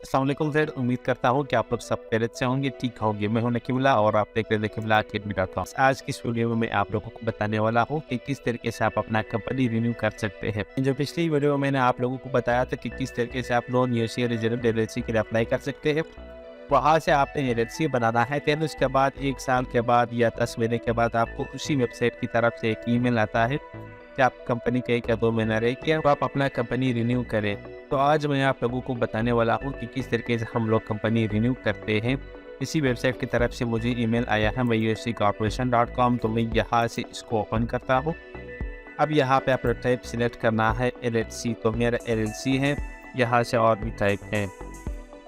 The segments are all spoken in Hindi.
अस्सलाम वालेकुम फ्रेंड, उम्मीद करता हूँ कि आप लोग सब खैरियत से होंगे, ठीक होंगे। मैं हूं नकीमुल्लाह और आप देख रहे हैं नकीमुल्लाह academy.com। आज की इस वीडियो में मैं आप लोगों को बताने वाला हूँ कि किस तरीके से आप अपना कंपनी रिन्यू कर सकते हैं। जो पिछली वीडियो में मैंने आप लोगों को बताया था कि किस तरीके से आप नॉन यूएसए रेजिडेंट एलएलसी के लिए अप्लाई कर सकते हैं। वहाँ से आपने एलएलसी बनाना है, फिर उसके बाद 1 साल के बाद या 10 महीने के बाद आपको उसी वेबसाइट की तरफ से एक ईमेल आता है कि आप कंपनी का 1 या 2 महीना रह गया तो आप अपना कंपनी रिन्यू करें। तो आज मैं आप लोगों को बताने वाला हूँ कि किस तरीके से हम लोग कंपनी रिन्यू करते हैं। इसी वेबसाइट की तरफ से मुझे ईमेल आया है myuscorporation.com। तो मैं यहाँ से इसको ओपन करता हूँ। अब यहाँ पे अपना टाइप सिलेक्ट करना है एलएलसी। तो मेरा एलएलसी है, यहाँ से और भी टाइप है।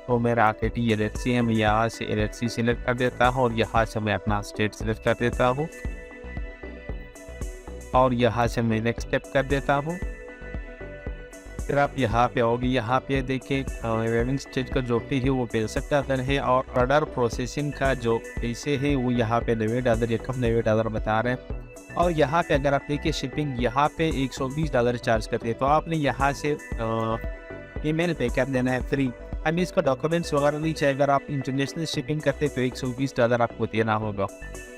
तो मेरा आरकेटी एलएलसी है, मैं यहाँ से एलएलसी सिलेक्ट कर देता हूँ और यहाँ से मैं अपना स्टेट सिलेक्ट कर देता हूँ और यहाँ से मैं नेक्स्ट स्टेप कर देता हूँ। फिर आप यहाँ पे आओगे, यहाँ पे देखिए रेवेन्यू स्टेज का जो फी है वो $65 है और ऑर्डर प्रोसेसिंग का जो पैसे है वो यहाँ पे $90 या कम $90 बता रहे हैं। और यहाँ पे अगर आप देखिए शिपिंग यहाँ पे $120 चार्ज करते हैं। तो आपने यहाँ से ईमेल पे कर देना है फ्री। हमें इसका डॉक्यूमेंट्स वगैरह नहीं चाहिए। अगर आप इंटरनेशनल शिपिंग करते तो $120 आपको देना होगा।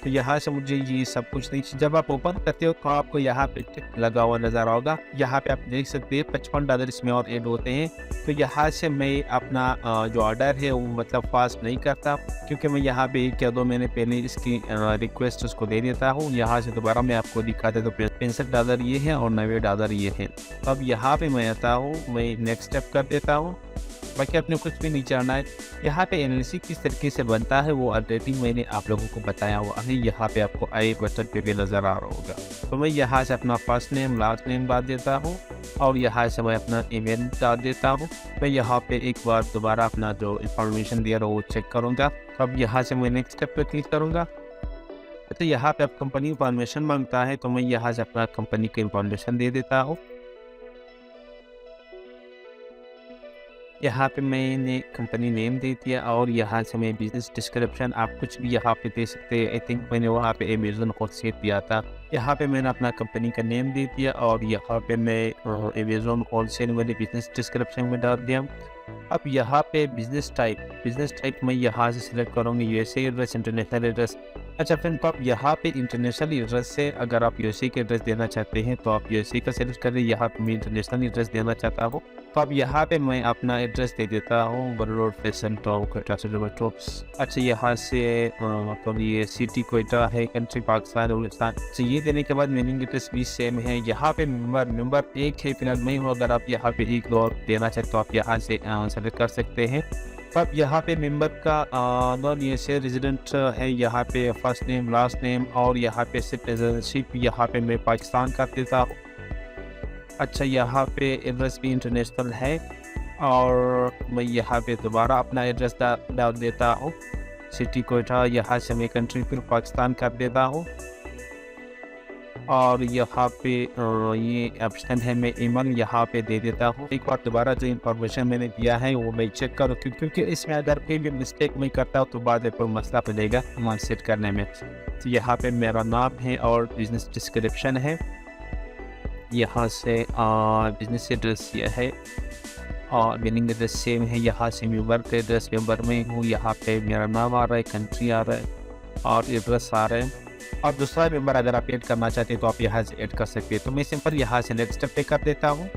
तो यहाँ से मुझे ये सब कुछ नहीं चाहिए। जब आप ओपन करते हो तो आपको यहाँ पे टिक लगा हुआ नज़र होगा। यहाँ पे आप देख सकते हैं $55 इसमें और ऐड होते हैं। तो यहाँ से मैं अपना जो ऑर्डर है वो मतलब फास्ट नहीं करता, क्योंकि मैं यहाँ पे 1 या 2 महीने पहले इसकी रिक्वेस्ट उसको दे देता हूँ। यहाँ से दोबारा मैं आपको दिखाता तो $65 ये है और $90 ये है। तो अब यहाँ पे मैं आता हूँ, मैं नेक्स्ट स्टेप कर देता हूँ। बाकी आपने कुछ भी नहीं करना है। यहाँ पे एलएलसी किस तरीके से बनता है वो ऑलरेडी मैंने आप लोगों को बताया हुआ है। यहाँ पे आपको आई बटन पे भी नज़र आ रहा होगा। तो मैं यहाँ से अपना फर्स्ट नेम लास्ट नेम डाल देता हूँ और यहाँ से मैं अपना ईमेल डाल देता हूँ। मैं यहाँ पे एक बार दोबारा अपना जो इंफॉर्मेशन दिया रहा वो चेक करूँगा। तो अब यहाँ से मैं नेक्स्ट स्टेप पर क्लिक करूँगा। तो यहाँ पे अब कंपनी इंफॉर्मेशन मांगता है, तो मैं यहाँ से अपना कंपनी की इंफॉर्मेशन दे देता हूँ। यहाँ पे मैंने कंपनी नेम दे दिया और यहाँ से मैं बिजनेस डिस्क्रिप्शन आप कुछ भी यहाँ पे दे सकते हैं। आई थिंक मैंने वहाँ पे अमेज़न होलसेल दिया था। यहाँ पे मैंने अपना कंपनी का नेम दे दिया और यहाँ पे मैं अमेज़न होलसेल मैंने बिजनेस डिस्क्रिप्शन में डाल दिया। अब यहाँ पे बिजनेस टाइप मैं यहाँ से सिलेक्ट करूँगी यूएसए एड्रेस, इंटरनेशनल एड्रेस। अच्छा फ्रेंड, तो आप यहाँ पे इंटरनेशनल एड्रेस से अगर आप यूएसए के एड्रेस देना चाहते हैं तो आप यूएसए का सिलेक्ट करें। यहाँ पे मैं इंटरनेशनल एड्रेस देना चाहता हूँ तो अब यहाँ पे मैं अपना एड्रेस दे देता हूँ, bird road fashion top Quetta. अच्छा यहाँ से तो ये सिटी कोयटा है, कंट्री पाकिस्तान बलूचिस्तान। तो ये देने के बाद मीनिंग एड्रेस भी सेम है। यहाँ पे मेंबर 1 है फिलहाल मैं हूँ। अगर आप यहाँ पे 1 2 देना चाहते तो आप यहाँ से सेलेक्ट कर सकते हैं। अब यहाँ पे मेंबर का नॉन यूएसए रेजिडेंट है, यहाँ पे फर्स्ट नेम लास्ट नेम और यहाँ पे सिटीजनशिप यहाँ पे मैं पाकिस्तान कर देता हूँ। अच्छा यहाँ पे एड्रेस भी इंटरनेशनल है और मैं यहाँ पे दोबारा अपना एड्रेस डाल देता हूँ, सिटी कोयटा। यहाँ से मैं कंट्री फिर पाकिस्तान कर देता हूँ और यहाँ पे ये ऑप्शन है मैं ईमेल यहाँ पे दे देता हूँ। एक बार दोबारा जो इंफॉर्मेशन मैंने दिया है वो मैं चेक करूँ, क्योंकि इसमें अगर कोई भी मिस्टेक मैं करता हूँ तो बाद में कोई मसला पड़ेगा मान सेट करने में। तो यहाँ पे मेरा नाम है और बिजनेस डिस्क्रिप्शन है। यहाँ से बिजनेस एड्रेस ये है और बिलिंग एड्रेस सेम है। यहाँ से मेंबर का एड्रेस मेंबर में हूँ, यहाँ पे मेरा नाम आ रहा है, कंट्री आ रहा है और एड्रेस आ रहा है। और दूसरा मेंबर अगर आप ऐड करना चाहते हैं तो आप यहाँ से ऐड कर सकते हैं। तो मैं सिंपल यहाँ से नेक्स्ट स्टेप पे कर देता हूँ।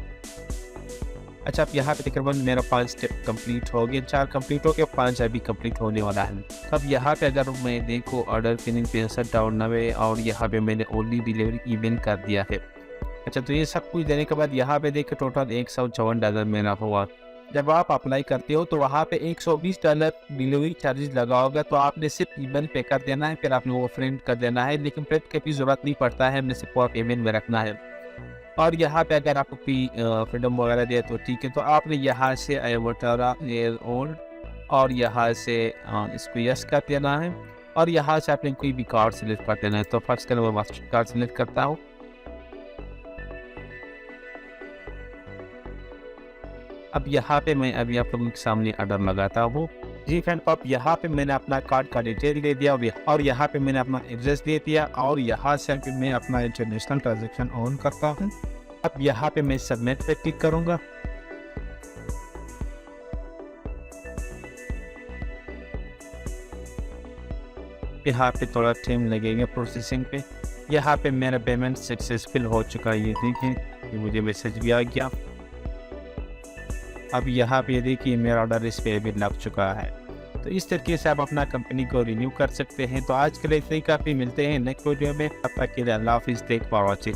अच्छा आप यहाँ पे तकरीबन मेरा 5 स्टेप कंप्लीट हो गए, 4 कंप्लीट हो गए, 5 अभी कंप्लीट होने वाला है। अब यहाँ पे अगर मैं देखो ऑर्डर फिनिंग $65 और यहाँ पे मैंने ओनली डिलीवरी ईमेल कर दिया है। अच्छा तो ये सब कुछ देने के बाद यहाँ पे देखिए टोटल $154 मेरा हुआ। जब आप अप्लाई करते हो तो वहाँ पे $120 डिलीवरी चार्जेस लगा होगा। तो आपने सिर्फ ईमेल पे कर देना है, फिर आपने वो प्रिंट कर देना है, लेकिन प्रिंट की भी ज़रूरत नहीं पड़ता है, हमने सिर्फ आप ईमेल में रखना है। और यहाँ पे अगर आपको कोई फ्रीडम वगैरह दे तो ठीक है। तो आपने यहाँ से आई एम ओल्ड और यहाँ से इसको यस कर देना है और यहाँ से आपने कोई भी कार्ड सिलेक्ट कर देना है। तो फर्स्ट मैं मास्टर कार्ड सिलेक्ट करता हूँ। अब यहाँ पे मैं अभी आप लोगों के सामने ऑर्डर लगाता हूँ। जी फ्रेंड, अब यहाँ पे मैंने अपना कार्ड का डिटेल दे दिया और यहाँ पे मैंने अपना एड्रेस दे दिया और यहाँ से अभी मैं अपना इंटरनेशनल ट्रांजैक्शन ऑन करता हूँ। अब यहाँ पे मैं सबमिट पे क्लिक करूँगा। यहाँ पे थोड़ा टाइम लगेगा प्रोसेसिंग पे। यहाँ पे मेरा पेमेंट सक्सेसफुल हो चुका है, ये देखिए, ये मुझे मैसेज भी आ गया। अब यहाँ पे देखिए मेरा ऑर्डर इस पे भी लग चुका है। तो इस तरीके से आप अपना कंपनी को रिन्यू कर सकते हैं। तो आज के लिए इतना ही काफ़ी, मिलते हैं नेक्स्ट वीडियो में। तब तक के लिए अल्लाह हाफिज़, थैंक्स फॉर वॉचिंग।